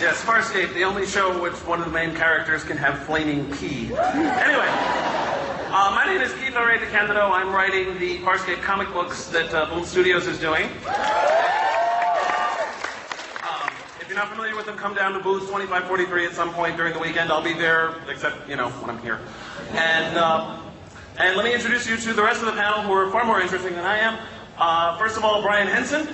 Yes, FarScape, the only show which one of the main characters can have flaming pee. Anyway, my name is Keith O'Reilly DeCandido. I'm writing the FarScape comic books that Boom Studios is doing. If you're not familiar with them, come down to booth 2543 at some point during the weekend. I'll be there, except, you know, when I'm here. And let me introduce you to the rest of the panel, who are far more interesting than I am. First of all, Brian Henson.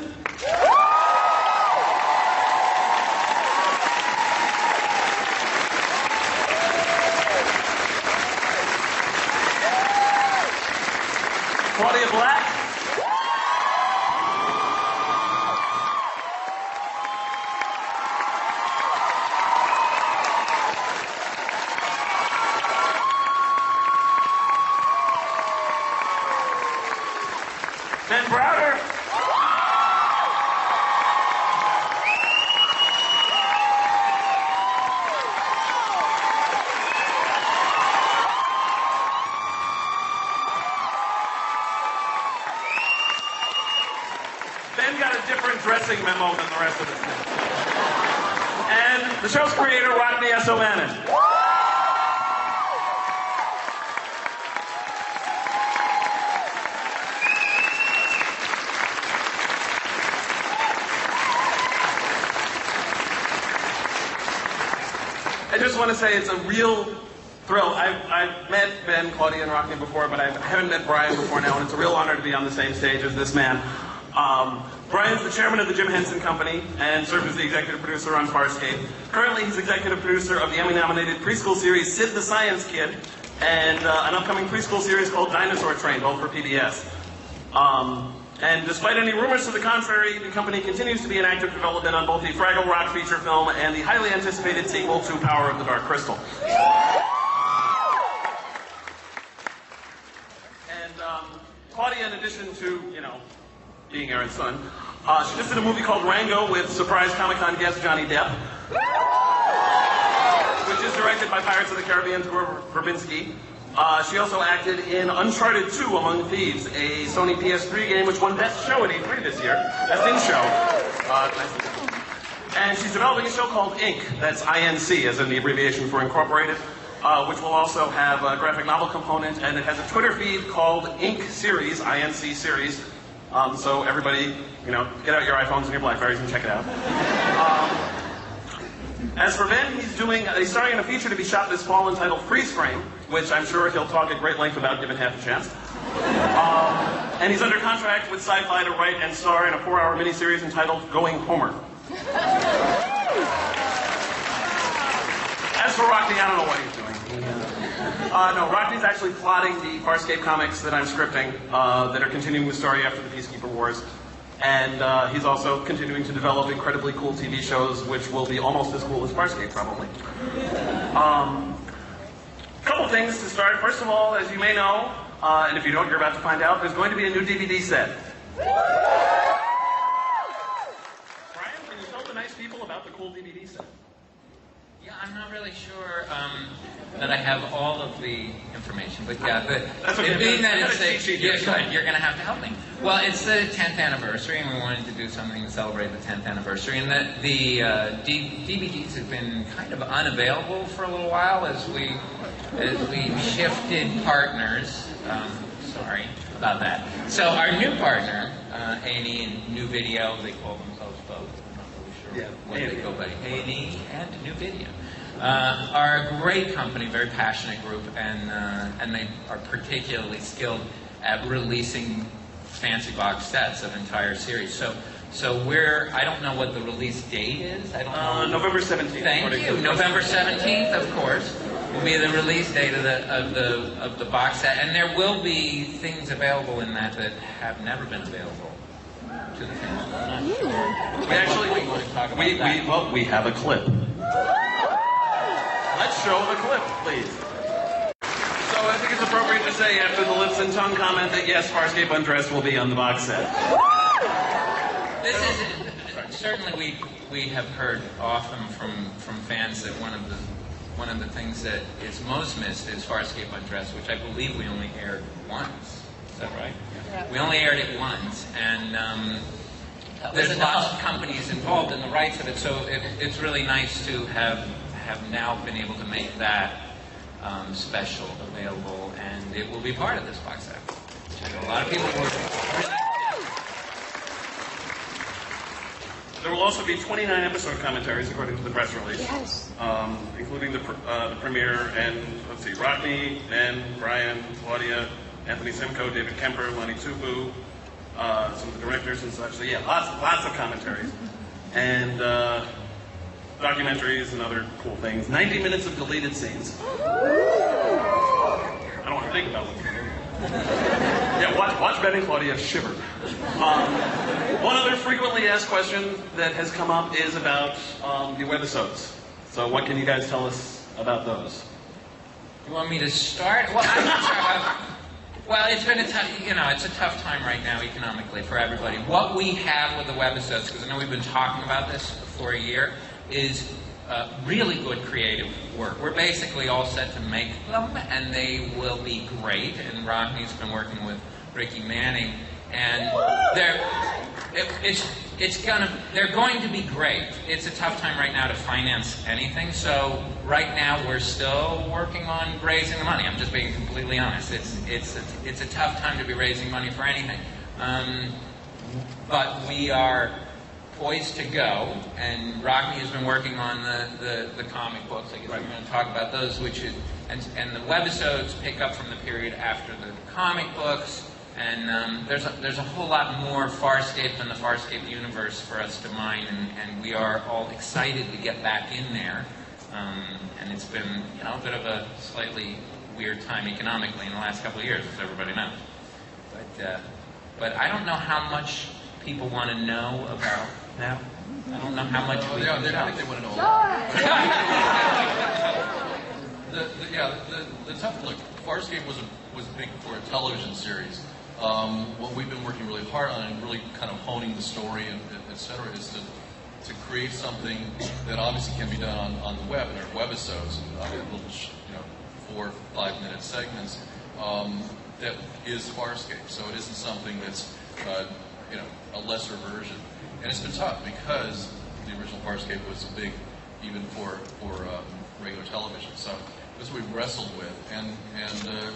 Claudia Black. Ben Browder. Ben got a different dressing memo than the rest of us did. And the show's creator, Rodney S. O'Bannon. I just want to say it's a real thrill. I've met Ben, Claudia, and Rodney before, but I haven't met Brian before now, and it's a real honor to be on the same stage as this man. Brian's the chairman of the Jim Henson Company and served as the executive producer on FarScape. Currently, he's executive producer of the Emmy-nominated preschool series Sid the Science Kid and an upcoming preschool series called Dinosaur Train, both for PBS. And despite any rumors to the contrary, the company continues to be in active development on both the Fraggle Rock feature film and the highly anticipated sequel to Power of the Dark Crystal. And Claudia, in addition to, you know, being Aeryn Sun, she just did a movie called Rango with surprise Comic-Con guest Johnny Depp, which is directed by Pirates of the Caribbean's Gore Verbinski. She also acted in Uncharted 2 Among Thieves, a Sony PS3 game which won Best Show at E3 this year. Best in Show. And she's developing a show called Ink, that's INC, as in the abbreviation for Incorporated, which will also have a graphic novel component, and it has a Twitter feed called Ink Series, INC Series. So everybody, you know, get out your iPhones and your Blackberries and check it out. As for Ben, he's starring in a feature to be shot this fall entitled Freeze Frame, which I'm sure he'll talk at great length about given half a chance. And he's under contract with Sci-Fi to write and star in a 4-hour miniseries entitled Going Homer. As for Rockney, I don't know what he's doing. No, Rockney's actually plotting the FarScape comics that I'm scripting that are continuing the story after the Peacekeeper Wars. And he's also continuing to develop incredibly cool TV shows, which will be almost as cool as FarScape, probably. Couple things to start. First of all, as you may know, and if you don't, you're about to find out, there's going to be a new DVD set. Brian, can you tell the nice people about the cool DVD set? Yeah, I'm not really sure that I have all of the information, but yeah, being that it's good, you're going to have to help me. Well, it's the 10th anniversary, and we wanted to do something to celebrate the 10th anniversary, and the DVDs have been kind of unavailable for a little while as we shifted partners. Sorry about that. So our new partner, A&E and New Video, they call themselves both. Yeah, what they go by A&E and New Video, are a great company, very passionate group, and they are particularly skilled at releasing fancy box sets of entire series. So I don't know what the release date is. I don't know. November 17th. Thank you. November 17th, of course, will be the release date of the box set, and there will be things available in that have never been available to the fans. We have a clip. Let's show the clip, please. So I think it's appropriate to say after the lips and tongue comment that yes, FarScape Undressed will be on the box set. This is certainly we have heard often from fans that one of the things that is most missed is FarScape Undressed, which I believe we only aired once. Is that right? Yeah. We only aired it once, and there's lots of companies involved in the rights of it, so it's really nice to have now been able to make that special available, and it will be part of this box set. A lot of people were really... There will also be 29 episode commentaries, according to the press release. Yes. Including the premiere, and let's see, Rodney, Ben, Brian, Claudia, Anthony Simcoe, David Kemper, Lenny Tupu, some of the directors and such. So yeah, lots of commentaries. And documentaries and other cool things. 90 minutes of deleted scenes. I don't want to think about them. Yeah, watch Ben and Claudia shiver. One other frequently asked question that has come up is about the webisodes. So what can you guys tell us about those? You want me to start? Well, I'm not sure. Well, it's been it's a tough time right now economically for everybody. What we have with the webisodes, because I know we've been talking about this for a year, is really good creative work. We're basically all set to make them, and they will be great. And Rodney's been working with Ricky Manning, and they're going to be great. It's a tough time right now to finance anything, so right now we're still working on raising the money. I'm just being completely honest. It's a tough time to be raising money for anything, but we are poised to go, and Rodney has been working on the comic books. I guess we're going to talk about those, and the webisodes pick up from the period after the comic books, and there's a whole lot more FarScape than the FarScape universe for us to mine, and we are all excited to get back in there. And it's been a bit of a slightly weird time economically in the last couple of years, as everybody knows. But I don't know how much people want to know about now. I don't know how much we can tell. I think they want to know a lot. The tough look. FarScape was big for a television series. What we've been working really hard on and really kind of honing the story and et cetera is to create something that obviously can be done on the web, and there are webisodes, little 4 or 5 minute segments that is FarScape. So it isn't something that's a lesser version. And it's been tough because the original FarScape was big even for regular television. So this is what we've wrestled with and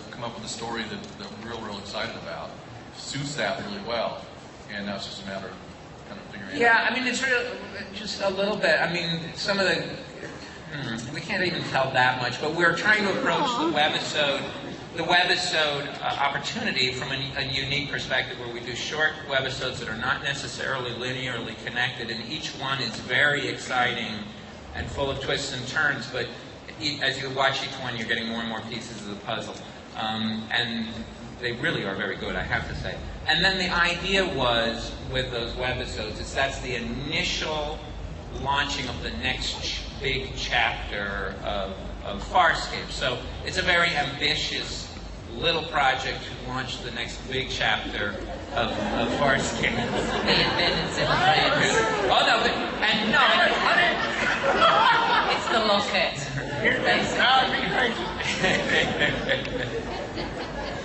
come up with a story that we're real excited about. Suits that really well. And now it's just a matter of kind of figuring it out. Yeah, I mean, it's really just a little bit. I mean, some of the... we can't even tell that much, but we're trying to approach the webisode opportunity from a unique perspective, where we do short webisodes that are not necessarily linearly connected, and each one is very exciting and full of twists and turns, but as you watch each one, you're getting more and more pieces of the puzzle. And they really are very good, I have to say. And then the idea was, with those webisodes, that's the initial launching of the next big chapter of FarScape. So it's a very ambitious little project to launch the next big chapter of FarScape. Oh no, It's the locket.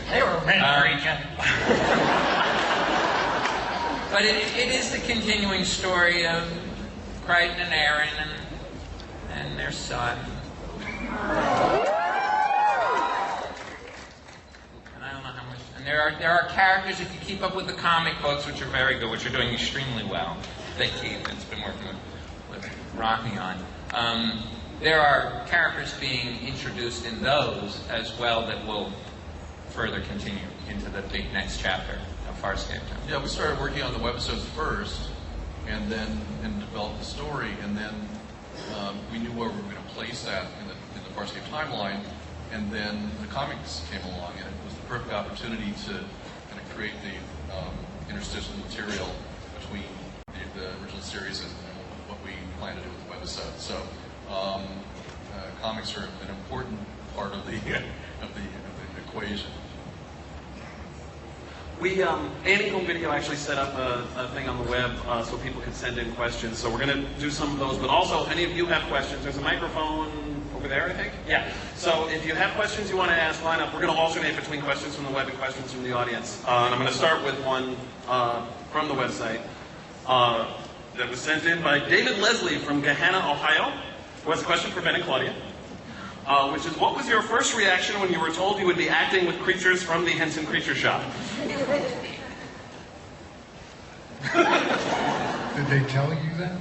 They were meant for each other. But it is the continuing story of Crichton and Aeryn and their son. And I don't know how much. And there are characters, if you keep up with the comic books, which are very good, which are doing extremely well, that Keith has been working with Rocky on. There are characters being introduced in those as well that will further continue into the big next chapter of FarScape. Yeah, we started working on the webisodes first, and then developed the story, and then we knew where we were going to place that in the FarScape timeline, and then the comics came along, and it was the perfect opportunity to kind of create the interstitial material between the original series and what we plan to do with the webisode. So comics are an important part of the equation. We, Annie Home Video actually set up a thing on the web so people could send in questions. So we're going to do some of those. But also, if any of you have questions, there's a microphone over there, I think? Yeah. So if you have questions you want to ask, line up. We're going to alternate between questions from the web and questions from the audience. And I'm going to start with one from the website. that was sent in by David Leslie from Gahanna, Ohio, who has a question for Ben and Claudia, which is, what was your first reaction when you were told you would be acting with creatures from the Henson Creature Shop? Did they tell you that?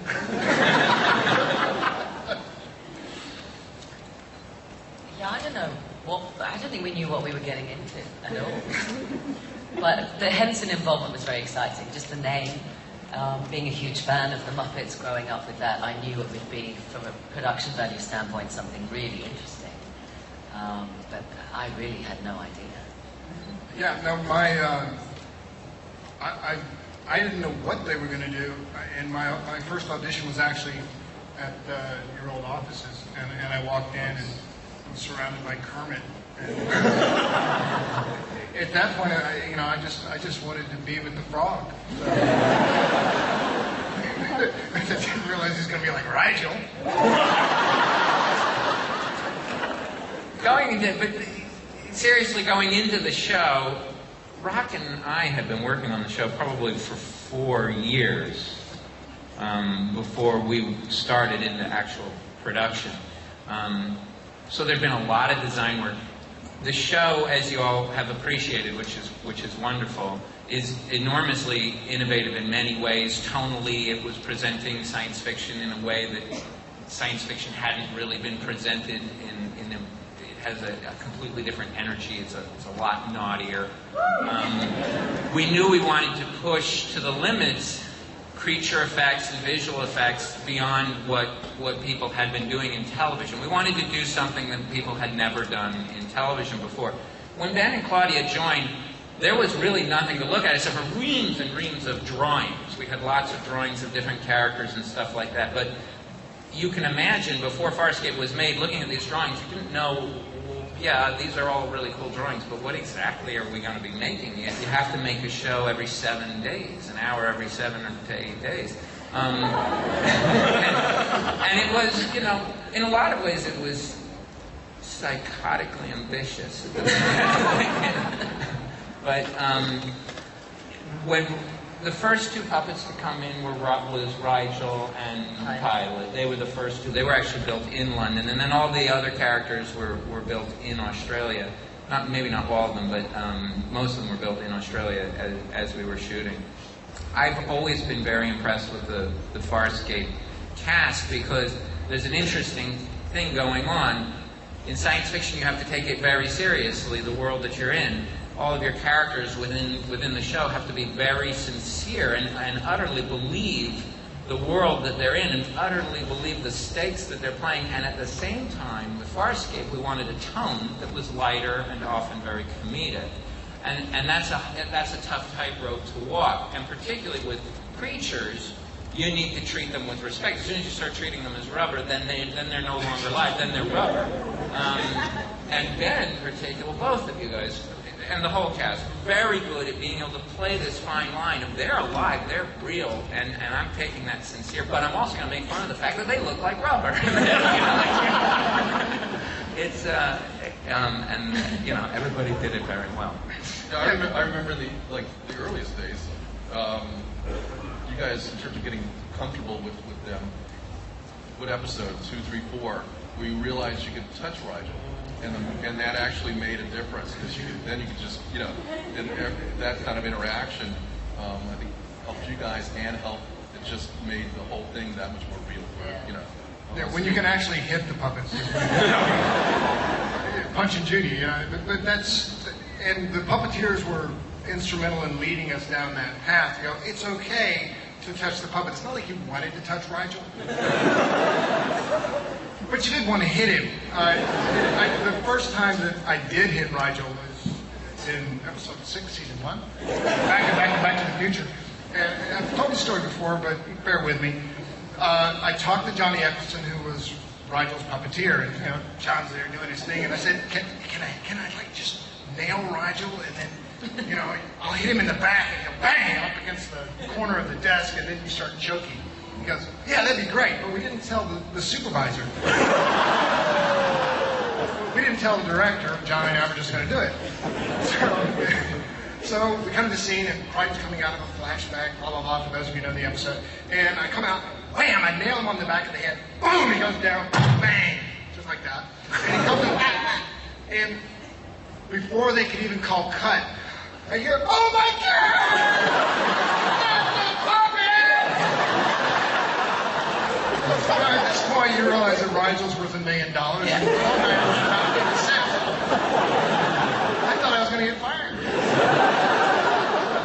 Yeah, I don't know. I don't think we knew what we were getting into at all. But the Henson involvement was very exciting. Just the name, being a huge fan of the Muppets, growing up with that, I knew it would be, from a production value standpoint, something really interesting. But I really had no idea. Yeah, no, I didn't know what they were going to do, and my first audition was actually at your old offices, and I walked in and was surrounded by Kermit. And at that point, I just wanted to be with the frog. So, I didn't realize he was going to be like Rigel. Seriously, going into the show, Rock and I had been working on the show probably for 4 years before we started into actual production. So there'd been a lot of design work. The show, as you all have appreciated, which is wonderful, is enormously innovative in many ways. Tonally, it was presenting science fiction in a way that science fiction hadn't really been presented in a, it has a completely different energy. It's a lot naughtier. We knew we wanted to push to the limits creature effects and visual effects beyond what people had been doing in television. We wanted to do something that people had never done in television before. When Ben and Claudia joined, there was really nothing to look at except for reams and reams of drawings. We had lots of drawings of different characters and stuff like that. But you can imagine, before FarScape was made, looking at these drawings, you didn't know, yeah, these are all really cool drawings, but what exactly are we going to be making? You have to make a show every 7 days, an hour every 7 to 8 days. And it was, in a lot of ways, it was psychotically ambitious. But when the first two puppets to come in was Rigel and Pilot. They were the first two. They were actually built in London, and then all the other characters were built in Australia. Maybe not all of them, but most of them were built in Australia as we were shooting. I've always been very impressed with the FarScape cast because there's an interesting thing going on. In science fiction, you have to take it very seriously, the world that you're in. All of your characters within the show have to be very sincere and utterly believe the world that they're in and utterly believe the stakes that they're playing. And at the same time, with FarScape, we wanted a tone that was lighter and often very comedic. And that's a tough tightrope to walk. And particularly with creatures, you need to treat them with respect. As soon as you start treating them as rubber, then they're no longer live, then they're rubber. And Ben, in particular, both of you guys, and the whole cast, very good at being able to play this fine line of they're alive, they're real, and I'm taking that sincere, but I'm also going to make fun of the fact that they look like rubber. It's, everybody did it very well. Yeah, I remember the earliest days. You guys, in terms of getting comfortable with them, what episode, 2, 3, 4, we realized you could touch Rigel. And that actually made a difference because then you could just, and that kind of interaction, I think, helped you guys and helped, it just made the whole thing that much more real. Yeah, when you can actually hit the puppets. Punch and Judy, but that's, and the puppeteers were instrumental in leading us down that path. It's okay to touch the puppet. It's not like you wanted to touch Rigel. But you did want to hit him. The first time that I did hit Rigel was in episode 6, season 1, Back to the Future. And I've told this story before, but bear with me. I talked to Johnny Eccleston, who was Rigel's puppeteer, and John's there doing his thing, and I said, "Can I just nail Rigel, and then I'll hit him in the back, and he'll bang up against the corner of the desk, and then you start choking." He goes, "Yeah, that'd be great," but we didn't tell the supervisor. We didn't tell the director. John and I were just going to do it. So we come to the scene, and Crichton's coming out of a flashback, blah, blah, blah, for those of you who know the episode. And I come out, wham, I nail him on the back of the head. Boom, he goes down, bang, just like that. And he comes back, and before they could even call cut, I hear, oh my God! So at this point, you realize that Rigel's worth $1 million. Yeah. And all-nighters are about 50 cents. I thought I was going to get fired.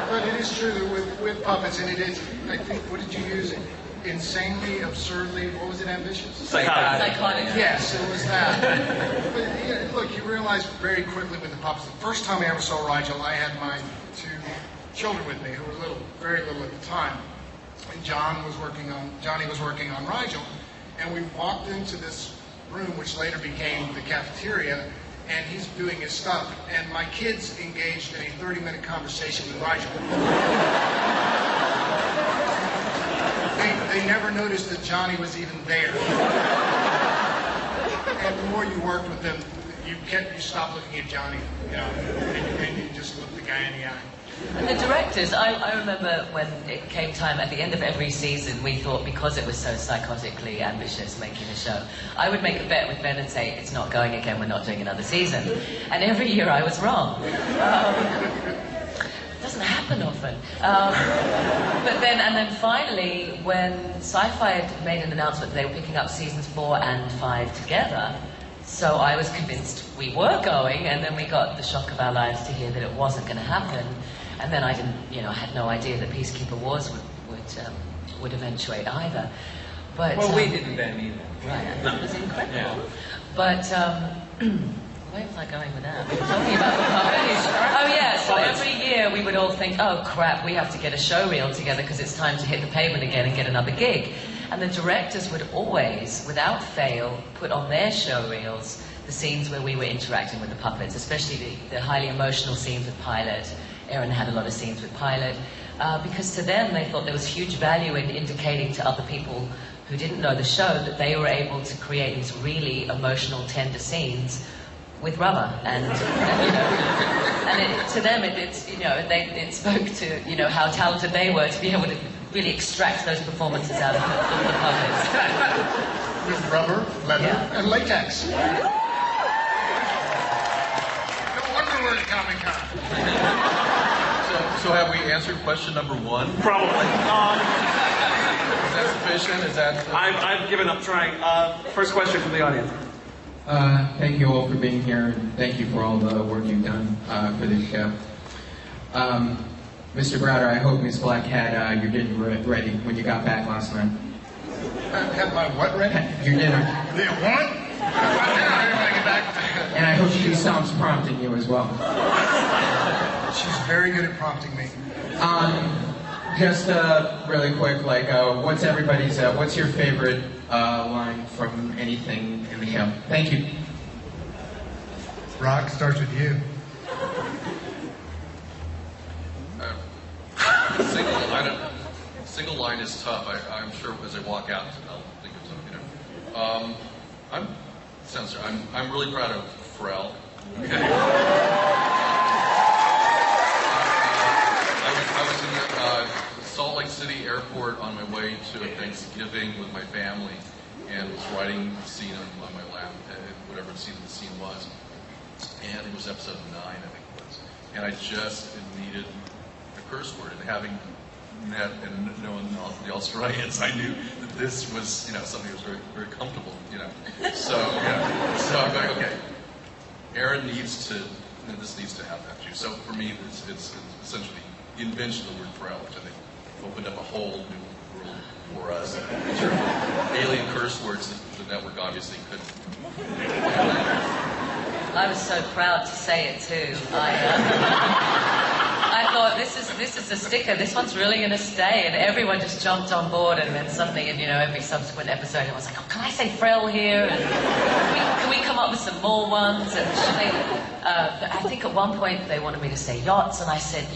But it is true that with puppets, and it is, I think, what did you use? Insanely, absurdly, what was it, ambitious? Psychotic. Yes, it was that. But yeah, look, you realize very quickly with the puppets, the first time I ever saw Rigel, I had my 2 children with me who were little, very little at the time. And Johnny was working on Rigel, and we walked into this room, which later became the cafeteria, and he's doing his stuff, and my kids engaged in a 30-minute conversation with Rigel. They never noticed that Johnny was even there. And the more you worked with them, you stopped looking at Johnny, you know, and you just looked the guy in the eye. And the directors, I remember when it came time at the end of every season, we thought because it was so psychotically ambitious making a show, I would make a bet with Ben and say, it's not going again, we're not doing another season. And every year I was wrong. It doesn't happen often. But then finally, when Sci-Fi had made an announcement that they were picking up seasons 4 and 5 together, so I was convinced we were going, and then we got the shock of our lives to hear that it wasn't going to happen. And then I didn't, I had no idea that Peacekeeper Wars would eventuate either. But Well, we didn't then either. right, No. it was incredible. Yeah. But where was I going with that? We were talking about the puppets. Oh yeah, so every year we would all think, oh crap, we have to get a show reel together because it's time to hit the pavement again and get another gig. And the directors would always, without fail, put on their show reels the scenes where we were interacting with the puppets, especially the highly emotional scenes with Pilot. Aeryn had a lot of scenes with Pilot, because to them they thought there was huge value in indicating to other people who didn't know the show that they were able to create these really emotional, tender scenes with rubber, and to them it spoke to how talented they were to be able to really extract those performances out of the puppets. With rubber, leather, Yeah. and latex. No wonder we're at Comic-Con. So have we answered question number 1? Probably. Is that sufficient? Is that... I've given up trying. First question from the audience. Thank you all for being here, and thank you for all the work you've done for this show. Mr. Browder, I hope Miss Black had your dinner ready when you got back last night. Have my what ready? Your dinner. The what? My dinner, I didn't get back. And I hope she stops prompting you as well. She's very good at prompting me. Just really quick, what's your favorite line from anything in the show? Thank you. Rock starts with you. Single line is tough. I'm sure as I walk out, I'll think of something. I'm really proud of Pharrell. Okay. I was in the Salt Lake City airport on my way to a Thanksgiving with my family, and was writing the scene on my lap, whatever the scene was. And it was episode 9, I think it was. And I just needed a curse word, and having met and knowing the Australians, I knew that this was, something that was very, very comfortable, So I'm going, okay, Aeryn needs to have that too. So for me, it's essentially the invention of the word Pharrell, which I think opened up a whole new world for us. In terms of alien curse words that the network obviously couldn't. I was so proud to say it too. I thought this is a sticker. This one's really going to stay, and everyone just jumped on board. And then suddenly, in every subsequent episode, I was like, "Oh, can I say Frell here? And can we come up with some more ones?" And I think at one point they wanted me to say yachts, and I said,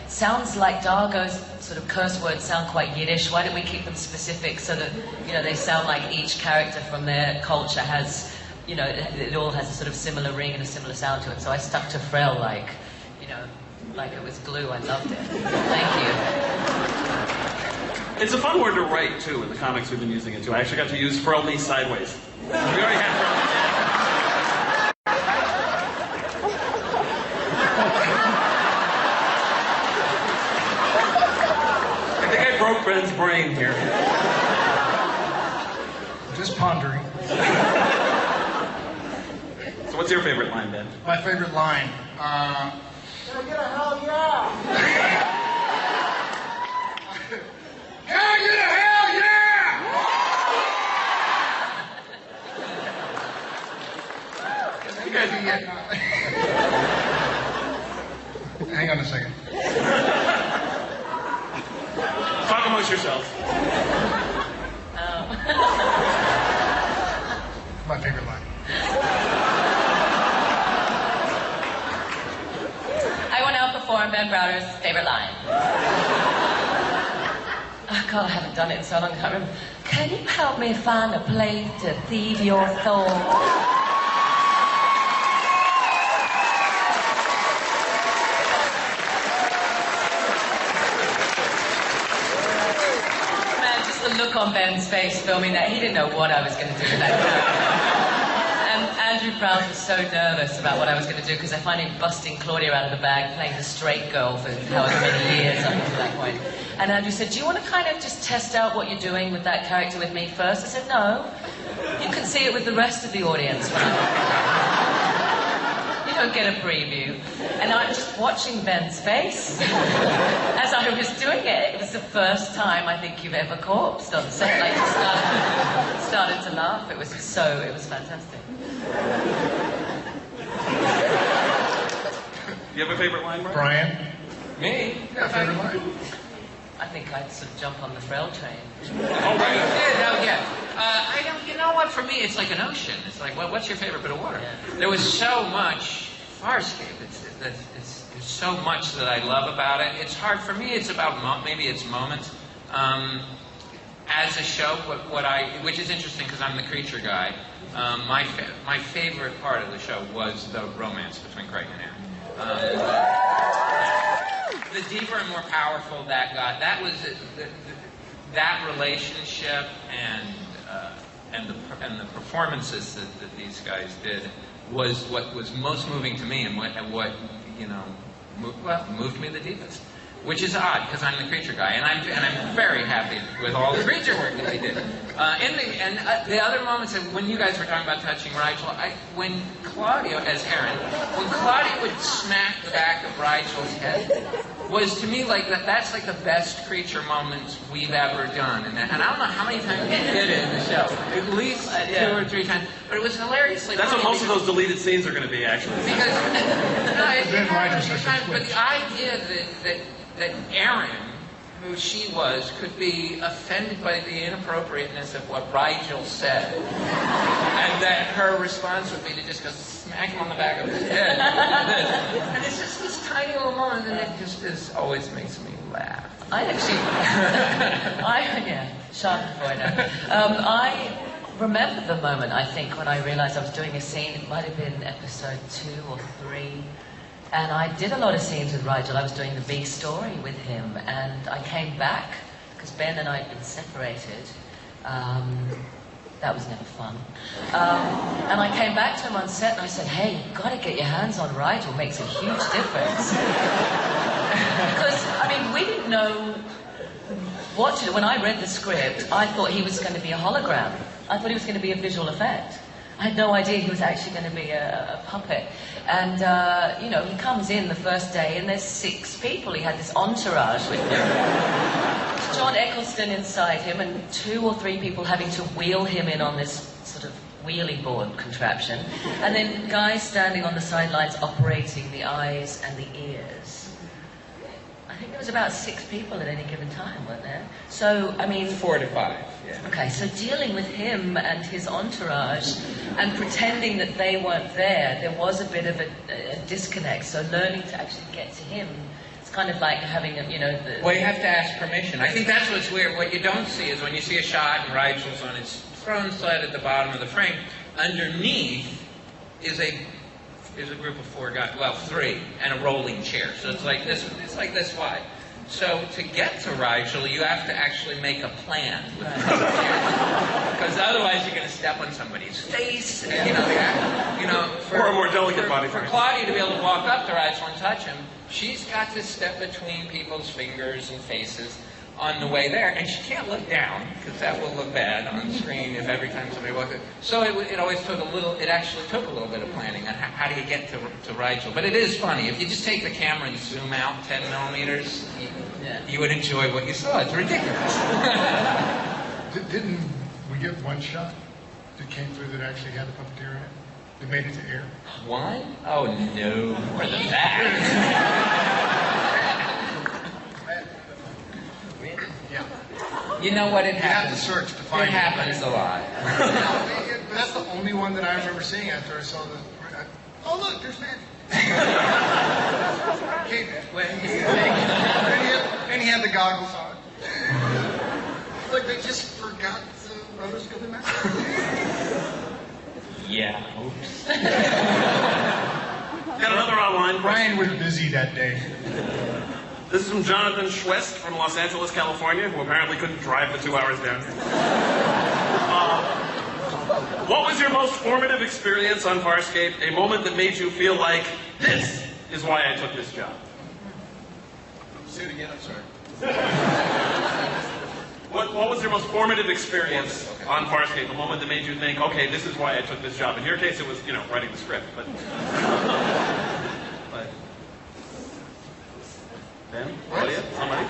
sounds like Dargo's sort of curse words sound quite Yiddish. Why don't we keep them specific so that they sound like each character from their culture has. It all has a sort of similar ring and a similar sound to it. So I stuck to Frell, like it was glue. I loved it. Thank you. It's a fun word to write, too, in the comics we've been using it, too. I actually got to use furl me sideways. We already had furl me. I think I broke Ben's brain here. Just pondering. So what's your favorite line, Ben? My favorite line. Can I get a hell yeah? Can I get a hell yeah? You guys, Hang on a second. talk amongst yourselves. My favorite line. I want to outperform Ben Browder's favorite line. Oh God, I haven't done it in so long. I can't remember. Can you help me find a place to thieve your soul? Man, just the look on Ben's face filming that, he didn't know what I was going to do with that character. And Andrew Prowse was so nervous about what I was going to do because I find him busting Claudia out of the bag, playing the straight girl for however many years up until that point. And Andrew said, do you want to kind of just test out what you're doing with that character with me first? I said, no. You can see it with the rest of the audience. You don't get a preview. And I'm just watching Ben's face as I was doing it. It was the first time I think you've ever corpsed on set. Like, you started to laugh. It was fantastic. You have a favorite line, Brian? Brian? Me? Yeah, favorite line. I think I'd sort of jump on the Frel train. Oh, right. Yeah, no, yeah. I don't, you know what, for me, it's like an ocean. It's like, well, what's your favorite bit of water? Yeah. There was so much FarScape. There's so much that I love about it. It's hard for me. It's about maybe it's moments. As a show, which is interesting because I'm the creature guy. My favorite part of the show was the romance between Craig and Aeryn. The deeper and more powerful that got, that was that relationship and the performances that these guys did was what was most moving to me and what you know moved me the deepest. Which is odd because I'm the creature guy, and I'm very happy with all the creature work that I did. The other moments when you guys were talking about touching Rigel, when Claudia as Aeryn, when Claudia would smack the back of Rigel's head, was to me like that's like the best creature moments we've ever done, and I don't know how many times we did it in the show, at least 2 or 3 times, but it was hilariously. That's what most of those deleted scenes are going to be, actually. Because no, it happened a few times, but switch. the idea that Aeryn, who she was, could be offended by the inappropriateness of what Rigel said, and that her response would be to just go smack him on the back of his head. And it's just this tiny little moment, and it just always makes me laugh. I actually, Schadenfreude. I remember the moment, I think, when I realized I was doing a scene. It might have been episode 2 or 3. And I did a lot of scenes with Rigel. I was doing the B story with him, and I came back because Ben and I had been separated. That was never fun. And I came back to him on set and I said, hey, you've got to get your hands on Rigel. It makes a huge difference. Because, I mean, we didn't know what to do. When I read the script, I thought he was going to be a hologram. I thought he was going to be a visual effect. I had no idea he was actually going to be a puppet. And, you know, he comes in the first day and there's 6 people. He had this entourage with him. John Eccleston inside him and 2 or 3 people having to wheel him in on this sort of wheelie board contraption. And then guys standing on the sidelines operating the eyes and the ears. I think there was about 6 people at any given time, weren't there? So, I mean... 4 to 5, yeah. Okay, so dealing with him and his entourage and pretending that they weren't there was a bit of a disconnect. So learning to actually get to him, it's kind of like having a, you know... Well, you have to ask permission. I think that's what's weird. What you don't see is when you see a shot and Rigel's on his throne sled at the bottom of the frame, underneath is a is a group of 4 guys, well, 3, and a rolling chair. So it's like this wide. So to get to Rigel, you have to actually make a plan with the because otherwise you're going to step on somebody's face. And, Or a more delicate body for part. Claudia to be able to walk up to Rigel and touch him, she's got to step between people's fingers and faces on the way there, and she can't look down because that will look bad on screen if every time somebody walks in. So it always took it actually took a little bit of planning on how do you get to Rigel. But it is funny, if you just take the camera and zoom out 10 millimeters, you would enjoy what you saw. It's ridiculous. Didn't we get one shot that came through that actually had the puppeteer in it? That made it to air? One? Oh no, more than that. Yeah. You know what? It You have happens. to search to find it. It happens a lot. But that's the only one that I remember seeing after I saw the. Oh look, there's Manny. Okay, and he had the goggles on. Like they just forgot the roller scope mask. Yeah. Oops. Got another online Brian was busy that day. This is from Jonathan Schwest from Los Angeles, California, who apparently couldn't drive the 2 hours down here. What was your most formative experience on FarScape? A moment that made you feel like, this is why I took this job. Say it again, I'm sorry. What was your most formative experience on FarScape? A moment that made you think, okay, this is why I took this job. In your case, it was, writing the script. But Ben? Claudia? Somebody?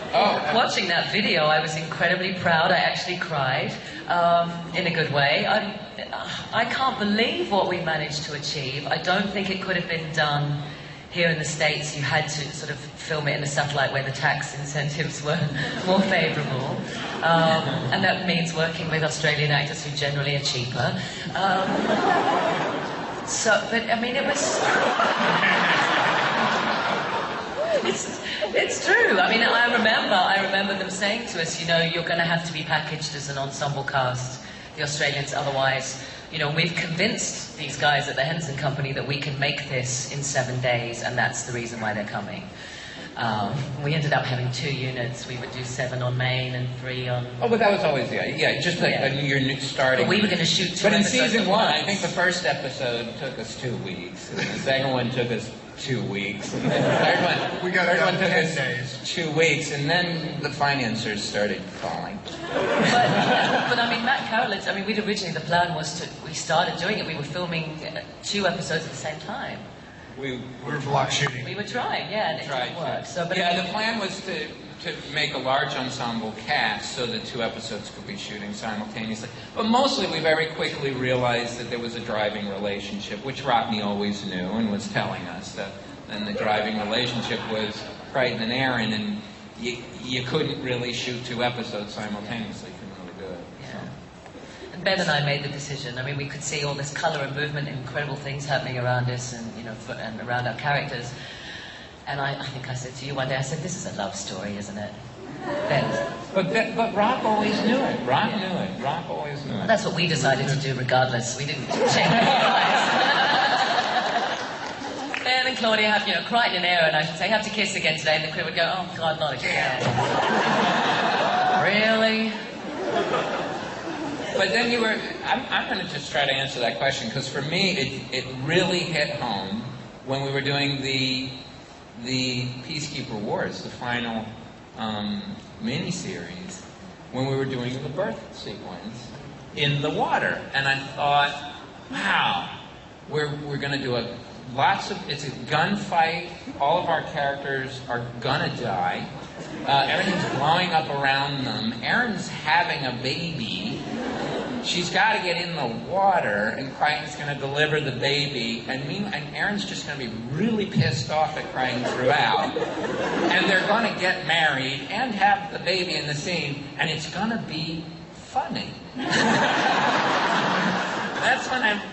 Watching that video, I was incredibly proud. I actually cried in a good way. I can't believe what we managed to achieve. I don't think it could have been done here in the States. You had to sort of film it in a satellite where the tax incentives were more favourable. And that means working with Australian actors who generally are cheaper. But I mean, it was... It's true. I mean, I remember them saying to us, you're going to have to be packaged as an ensemble cast, the Australians, otherwise, we've convinced these guys at the Henson company that we can make this in 7 days, and that's the reason why they're coming. We ended up having 2 units. We would do 7 on main and 3 on... Oh, but that was always just like your new starting. But we were going to shoot 2 But in episodes season at 1, I once. think the first episode took us 2 weeks, and the second one took us 2 weeks, and then the third one, took 10 us days. 2 weeks, and then the financiers started calling. But I mean, Matt Carolitz, the plan was we started doing it, we were filming 2 episodes at the same time. We were block shooting. We were trying, and it didn't work. The plan was to make a large ensemble cast so that 2 episodes could be shooting simultaneously. But mostly we very quickly realized that there was a driving relationship, which Rodney always knew and was telling us that. And the driving relationship was Crichton and Aeryn, and you couldn't really shoot 2 episodes simultaneously. You couldn't really do it. Yeah. And Ben and I made the decision. I mean, we could see all this colour and movement, incredible things happening around us, and and around our characters. And I think I said to you one day, I said, this is a love story, isn't it? Ben. But Rock always knew it. Rock knew it. Rock always knew it. Well, that's what we decided to do regardless. We didn't change our minds. Ben and Claudia have, Crichton and Aeryn, I should say, have to kiss again today, and the crew would go, oh, God, not again. Really? But then I'm going to just try to answer that question, because for me, it really hit home when we were doing the Peacekeeper Wars, the final mini-series, when we were doing the birth sequence in the water. And I thought, wow, we're going to do it's a gunfight, all of our characters are going to die, everything's blowing up around them, Erin's having a baby, she's got to get in the water, and Crichton's going to deliver the baby, and Erin's just going to be really pissed off at Crichton throughout, and they're going to get married and have the baby in the scene, and it's going to be funny.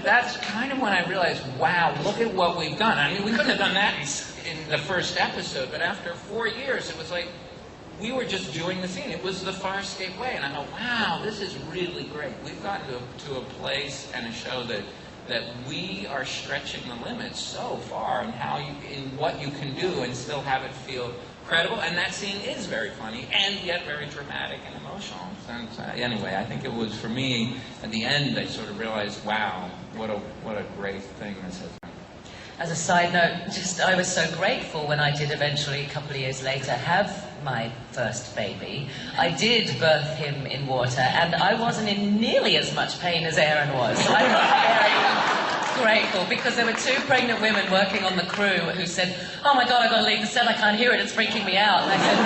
That's kind of when I realized, wow, look at what we've done. I mean, we couldn't have done that in the first episode, but after 4 years, it was like we were just doing the scene. It was the FarScape way, and I thought, wow, this is really great. We've gotten to a place and a show that that we are stretching the limits so far in what you can do and still have it feel credible. And that scene is very funny and yet very dramatic and emotional. And anyway, I think it was, for me, at the end, I sort of realized, wow, what a great thing this has been. As a side note, I was so grateful when I did eventually, a couple of years later, have my first baby. I did birth him in water, and I wasn't in nearly as much pain as Aeryn was. So I'm very grateful, because there were 2 pregnant women working on the crew who said, "Oh my God, I've got to leave the set, I can't hear it, it's freaking me out." And I said,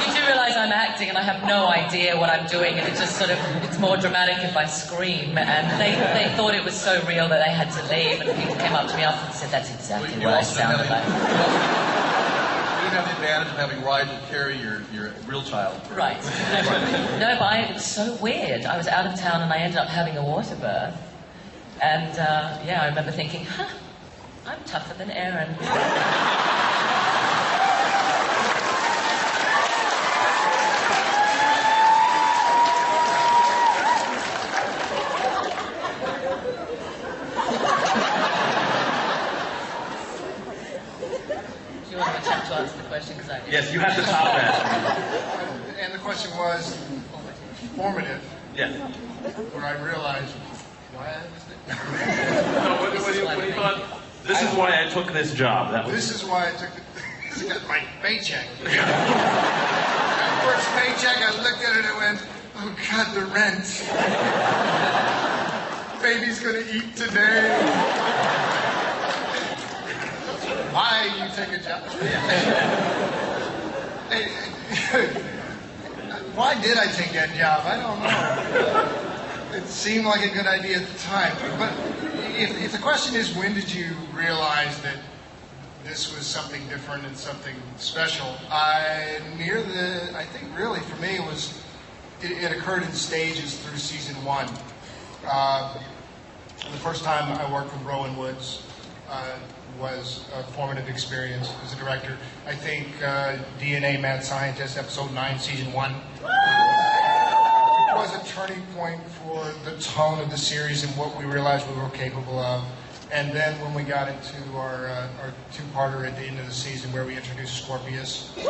"You do realize I'm acting and I have no idea what I'm doing, and it's more dramatic if I scream." And they thought it was so real that they had to leave, and people came up to me after and said, "That's exactly what I sounded like." You didn't have the advantage of having Rigel carry your real child. Right. No, but it was so weird. I was out of town and I ended up having a water birth. And I remember thinking, I'm tougher than Aeryn. Do you want to attempt to answer the question? Yes, you have to top that. And the question was formative, Yes. where I realized, why I was there. No, what you thought? This is why I took this job. That was. This is why I took this is my paycheck. First paycheck, I looked at it and went, "Oh God, the rent. Baby's gonna eat today." Why you take a job? Why did I take that job? I don't know. It seemed like a good idea at the time. But if the question is, when did you realize that this was something different and something special? I think really for me it occurred in stages through season 1. The first time I worked with Rowan Woods was a formative experience as a director. I think DNA Mad Scientist, episode 9, season 1, was a turning point for the tone of the series and what we realized we were capable of. And then when we got into our 2-parter at the end of the season, where we introduced Scorpius, and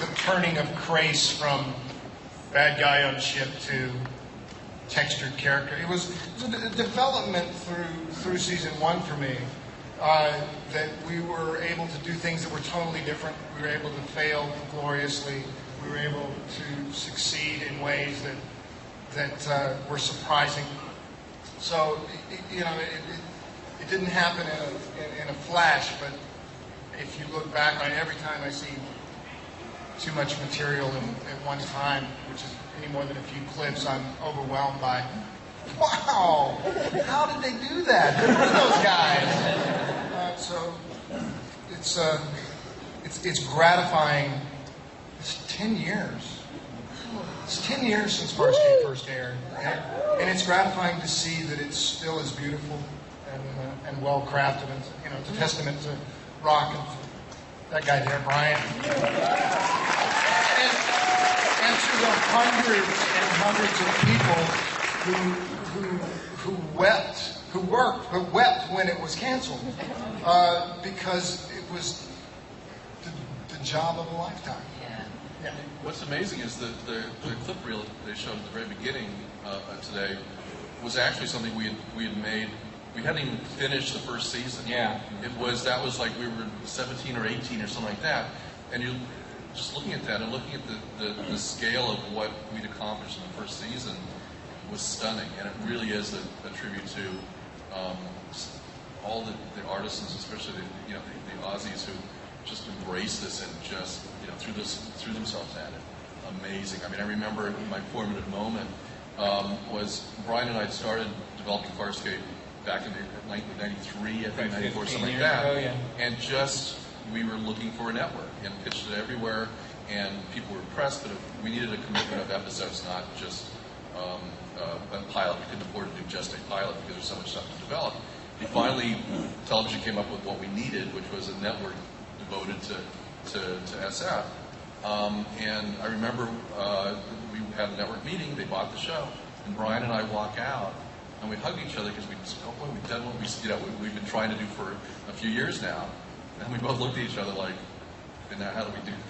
the turning of Crace from bad guy on ship to textured character. It was a development through season 1 for me, that we were able to do things that were totally different. We were able to fail gloriously. We were able to succeed in ways that were surprising. So it didn't happen in a flash, but if you look back on it, every time I see too much material at one time, which is any more than a few clips, I'm overwhelmed by, wow, how did they do that? Who were those guys? So it's gratifying. It's 10 years. It's 10 years since FarScape first aired, and it's gratifying to see that it's still as beautiful and well crafted. And it's a testament to Rock and that guy there, Brian. And to the hundreds and hundreds of people who wept, who worked, but wept when it was canceled, because it was the job of a lifetime. Yeah. What's amazing is the clip reel that they showed at the very beginning today was actually something we had made. We hadn't even finished the first season. Yeah. That was like we were 17 or 18 or something like that. And you just looking at that and looking at the scale of what we'd accomplished in the first season was stunning. And it really is a tribute to all the artisans, especially the Aussies, who just embraced this and just threw themselves at it. Amazing. I mean, I remember my formative moment was Brian and I had started developing FarScape back in 1993, I think, 94, something like that. Ago, yeah. And we were looking for a network and pitched it everywhere, and people were impressed, but we needed a commitment of episodes, not just a pilot. We couldn't afford to do just a pilot because there's so much stuff to develop. Finally, television came up with what we needed, which was a network devoted to SF. And I remember we had a network meeting, they bought the show, and Brian and I walk out, and we hug each other because we've done what we've been trying to do for a few years now, and we both looked at each other like, and now how do we do this?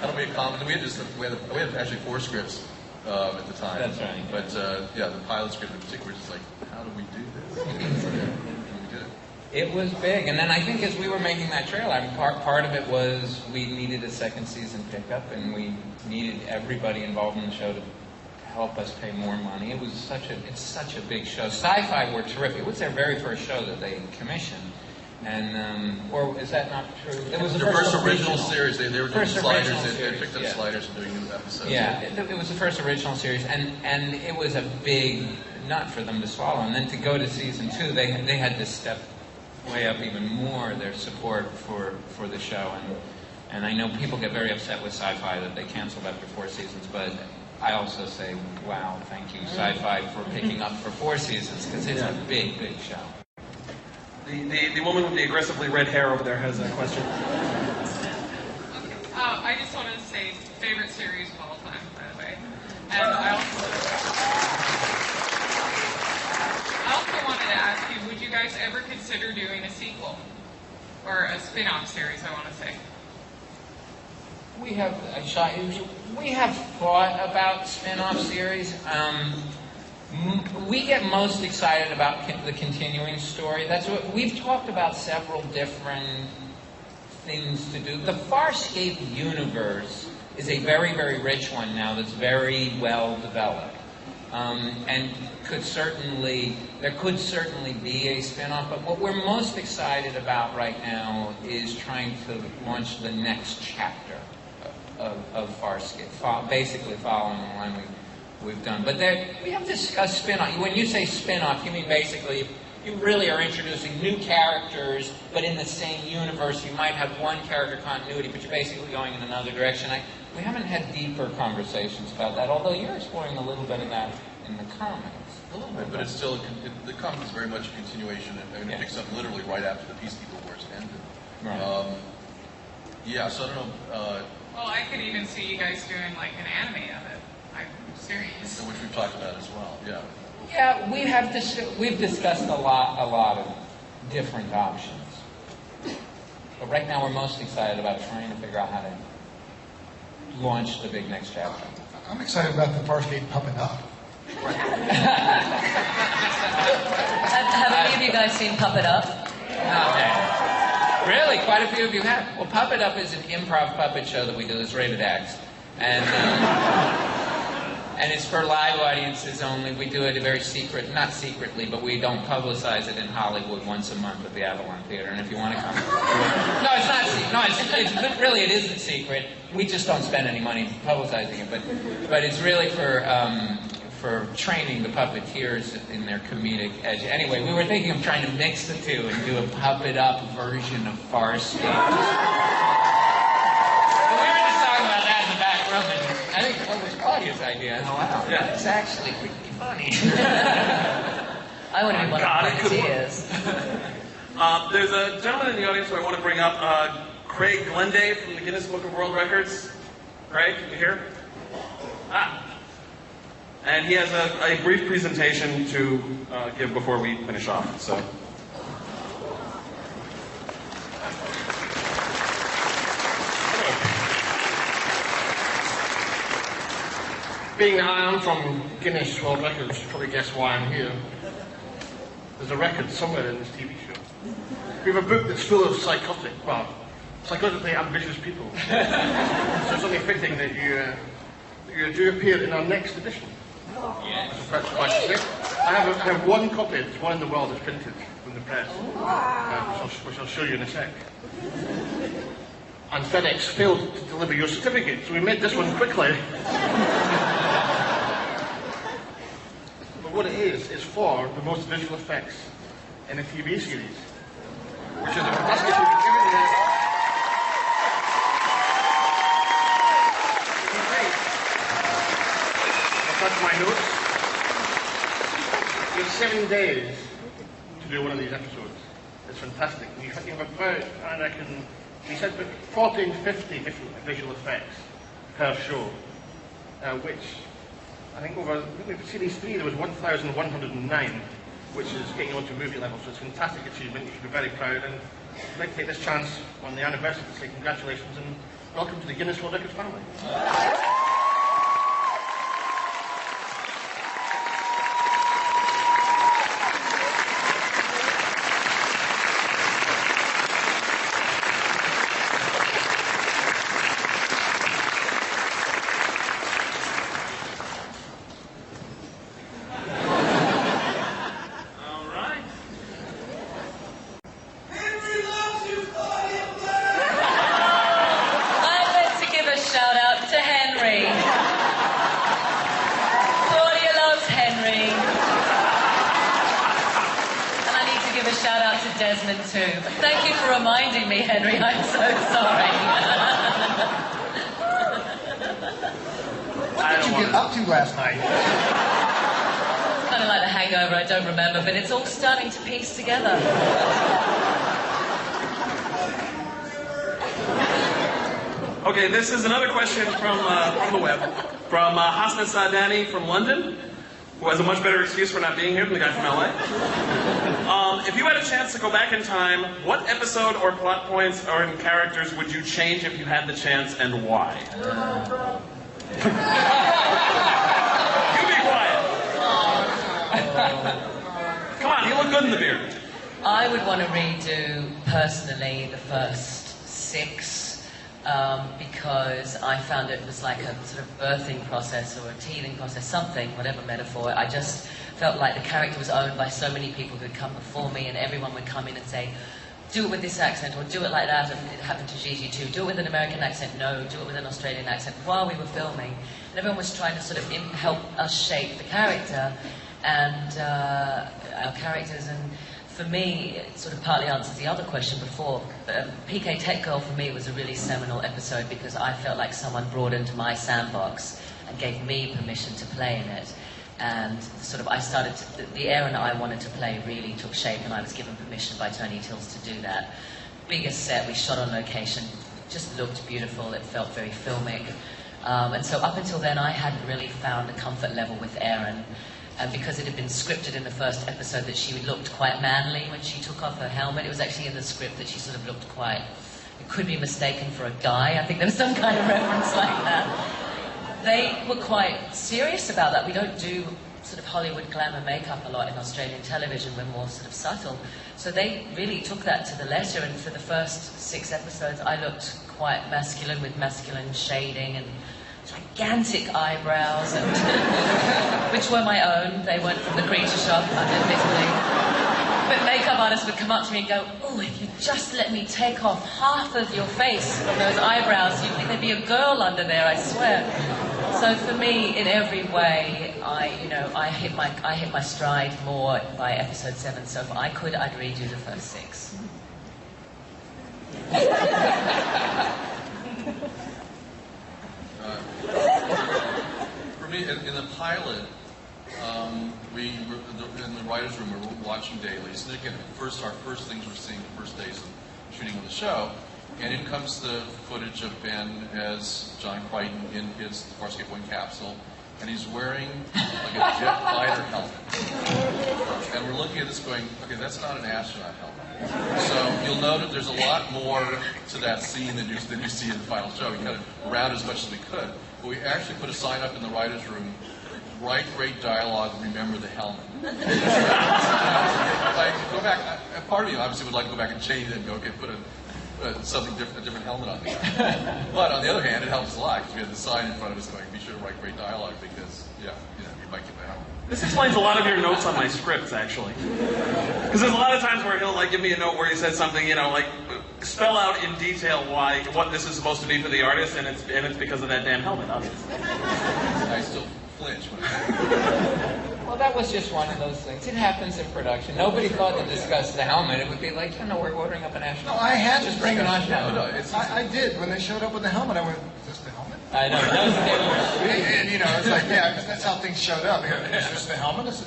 How do we accomplish? We had actually 4 scripts at the time. That's right. But yeah, the pilot script in particular, we're just like, how do we do this? And we did it. It was big, and then I think as we were making that trailer, I mean, part of it was we needed a second season pickup, and we needed everybody involved in the show to help us pay more money. It's such a big show. Sci-Fi were terrific. It was their very first show that they commissioned, and or is that not true? It was the first original series. They were doing sliders. They picked up yeah. sliders and doing new episodes. Yeah, it was the first original series, and it was a big nut for them to swallow. And then to go to season 2, they had to step way up even more their support for the show. And I know people get very upset with Sci-Fi that they canceled after 4 seasons, but I also say, wow, thank you, Sci-Fi, for picking up for 4 seasons, because it's a big, big show. The woman with the aggressively red hair over there has a question. I just wanted to say favorite series of all time, by the way. And I also wanted to ask you, would you guys ever consider doing a sequel? Or a spin-off series, I want to say. We have thought about spin-off series. We get most excited about the continuing story. That's what we've talked about. Several different things to do. The FarScape universe is a very, very rich one now. That's very well developed, and there could certainly be a spin-off. But what we're most excited about right now is trying to launch the next chapter of FarScape, basically following the line we've done. But we have discussed spin-off. When you say spin-off, you mean basically you really are introducing new characters, but in the same universe. You might have one character continuity, but you're basically going in another direction. We haven't had deeper conversations about that, although you're exploring a little bit of that in the comics. A little bit, but it's still, the comic is very much a continuation, and it picks up literally right after the Peacekeeper Wars ended. Right. Yeah, so I don't know. Well, I could even see you guys doing like an anime of it. I'm serious. Which we've talked about as well, yeah. Yeah, we've discussed a lot of different options. But right now we're most excited about trying to figure out how to launch the big next chapter. I'm excited about the FarScape Puppet Up. Have any of you guys seen Puppet Up? Okay. Really? Quite a few of you have? Well, Puppet Up is an improv puppet show that we do. It's rated X. And it's for live audiences only. We do it very not secretly, but we don't publicize it in Hollywood once a month at the Avalon Theater. And if you want to come... No, it's not secret. No, really, it isn't secret. We just don't spend any money publicizing it. But it's really for training the puppeteers in their comedic edge. Anyway, we were thinking of trying to mix the two and do a Puppet Up version of FarScape. But we were just talking about that in the back room, and I think that was Claudia's idea. Oh, wow. Yeah. It's actually pretty funny. I want to be one of the puppeteers. There's a gentleman in the audience who I want to bring up, Craig Glenday from the Guinness Book of World Records. Craig, can you hear? And he has a brief presentation to give before we finish off. So. Being that I am from Guinness World Records, you probably guess why I'm here. There's a record somewhere in this TV show. We have a book that's full of psychotically ambitious people. So it's only fitting that you do appear in our next edition. Yes. That's quite to say. I have one copy, there's one in the world that's printed from the press, which I'll show you in a sec. And FedEx failed to deliver your certificate, so we made this one quickly. But what it is for the most visual effects in a TV series, which is a fantastic That's my notes. You have 7 days to do one of these episodes. It's fantastic. You have about, I reckon, he said about 40 and 50 different visual effects per show, which I think over Series 3 there was 1,109, which is getting onto movie level, so it's a fantastic achievement. You should be very proud, and I'd like to take this chance on the anniversary to say congratulations and welcome to the Guinness World Records family. Thank you for reminding me, Henry. I'm so sorry. What did you get up to last night? Kind of like the hangover, I don't remember, but it's all starting to piece together. Okay, this is another question from the web. From Hassan Saadani from London, who has a much better excuse for not being here than the guy from LA. If you had a chance to go back in time, what episode or plot points or in characters would you change if you had the chance, and why? You be quiet. Come on, you look good in the beard. I would want to redo, personally, the first 6. Because I found it was like a sort of birthing process or a teething process, something, whatever metaphor. I just felt like the character was owned by so many people who'd come before me, and everyone would come in and say, do it with this accent, or do it like that, and it happened to Gigi too. Do it with an American accent, no, do it with an Australian accent, while we were filming. And everyone was trying to sort of help us shape the character, and our characters, and for me, it sort of partly answers the other question before. PK Tech Girl for me was a really seminal episode because I felt like someone brought into my sandbox and gave me permission to play in it. And sort of I started to, the Aeryn I wanted to play really took shape, and I was given permission by Tony Tills to do that. Biggest set, we shot on location, just looked beautiful, it felt very filmic. And so up until then I hadn't really found a comfort level with Aeryn. And because it had been scripted in the first episode that she looked quite manly when she took off her helmet, it was actually in the script that she sort of looked quite, it could be mistaken for a guy. I think there was some kind of reference like that. They were quite serious about that. We don't do sort of Hollywood glamour makeup a lot in Australian television. We're more sort of subtle. So they really took that to the letter, and for the first 6 episodes I looked quite masculine with masculine shading and gigantic eyebrows, and which were my own. They weren't from the creature shop, admittedly. But makeup artists would come up to me and go, oh, if you just let me take off half of your face from those eyebrows, you'd think there'd be a girl under there, I swear. So for me, in every way, I hit my stride more by episode 7. So if I could, I'd redo the first 6. For me, in the pilot, we were in the writer's room, we were watching dailies. And again, our first things we're seeing the first days of shooting of the show. And in comes the footage of Ben as John Crichton in his FarScape 1 capsule. And he's wearing like a jet fighter helmet. And we're looking at this going, okay, that's not an astronaut helmet. So you'll note that there's a lot more to that scene than you see in the final show. We kind of round as much as we could. But we actually put a sign up in the writer's room, write great dialogue, remember the helmet. Like, go back, part of me obviously would like to go back and change it and go, okay, put a different helmet on there. But on the other hand, it helps a lot because we had the sign in front of us going, be sure to write great dialogue because, you might get the helmet. This explains a lot of your notes on my scripts, actually. Because there's a lot of times where he'll give me a note where he says something, spell out in detail what this is supposed to be for the artist, and it's because of that damn helmet, obviously. I still flinch when I Well, that was just one of those things. It happens in production. Nobody thought to discuss the helmet. It would be like, we're ordering up an astronaut. No, I had just to bring an discuss astronaut. I did. When they showed up with the helmet, I went, is this the helmet? I know. And it's like, yeah, that's how things showed up. Is this the helmet? He's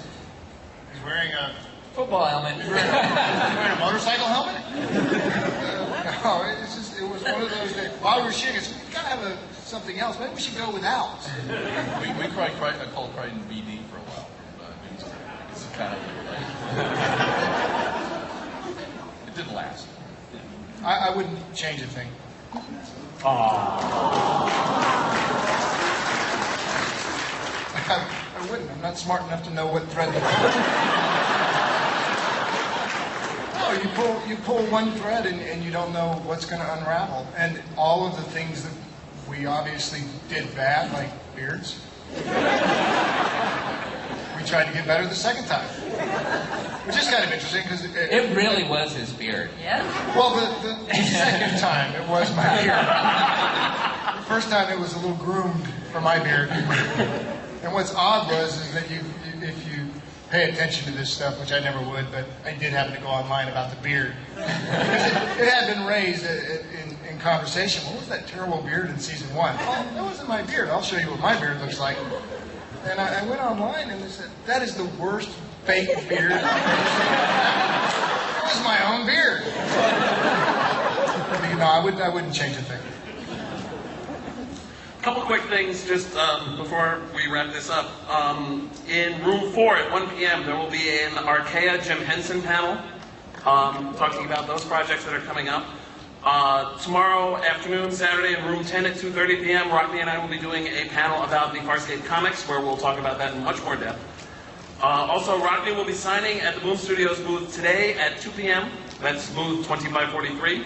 wearing a Football helmet. He's wearing a motorcycle helmet? No, it was one of those days. While we were shooting, we gotta have something else. Maybe we should go without. We I called Crichton BD for a while. It's kind of it didn't last. I wouldn't change a thing. I wouldn't. I'm not smart enough to know what thread to pull. No, you pull one thread and you don't know what's going to unravel. And all of the things that we obviously did bad, like beards, we tried to get better the second time. Which is kind of interesting because It really was his beard. Yeah. well, the second time it was my beard. The first time it was a little groomed for my beard. And what's odd is that if you pay attention to this stuff, which I never would, but I did happen to go online about the beard. Because it had been raised in conversation. What was that terrible beard in season 1? Oh, that wasn't my beard. I'll show you what my beard looks like. And I went online and they said, that is the worst fake beard I've ever seen. It was my own beard. But, I wouldn't change a thing. A couple quick things just before we wrap this up. In room 4 at 1 p.m. there will be an Archaea Jim Henson panel talking about those projects that are coming up. Tomorrow afternoon, Saturday, in room 10 at 2:30 p.m., Rockney and I will be doing a panel about the FarScape comics where we'll talk about that in much more depth. Also, Rockney will be signing at the Boom Studios booth today at 2 p.m. That's booth 2543.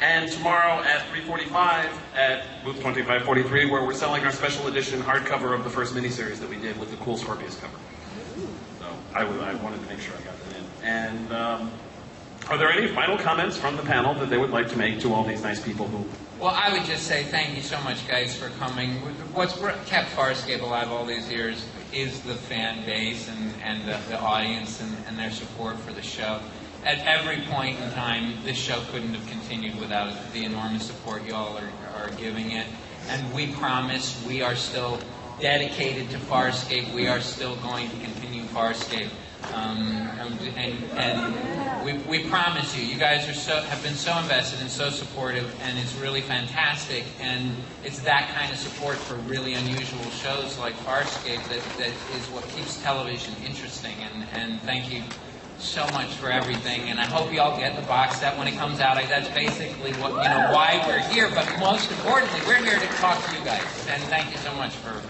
And tomorrow at 3:45 at booth 2543, where we're selling our special edition hardcover of the first miniseries that we did with the cool Scorpius cover. So I wanted to make sure I got that in. And are there any final comments from the panel that they would like to make to all these nice people who... Well, I would just say thank you so much, guys, for coming. What's kept FarScape alive all these years is the fan base and the audience and their support for the show. At every point in time, this show couldn't have continued without the enormous support you all are giving it. And we promise we are still dedicated to FarScape. We are still going to continue FarScape. And we promise you guys have been so invested and so supportive, and it's really fantastic. And it's that kind of support for really unusual shows like FarScape that is what keeps television interesting. And thank you so much for everything, and I hope you all get the box set when it comes out. That's basically what why we're here. But most importantly, we're here to talk to you guys. And thank you so much for.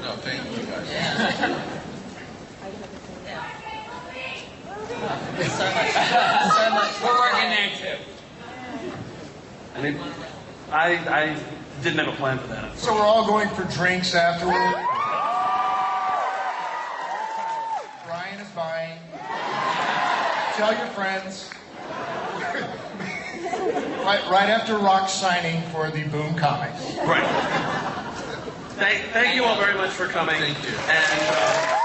No, thank you guys. So much. We're working there too. I mean, I didn't have a plan for that. So we're all going for drinks afterward. Brian is buying. Tell your friends. right after Rock's signing for the Boom Comics. Right. Thank you all very much for coming. Thank you. And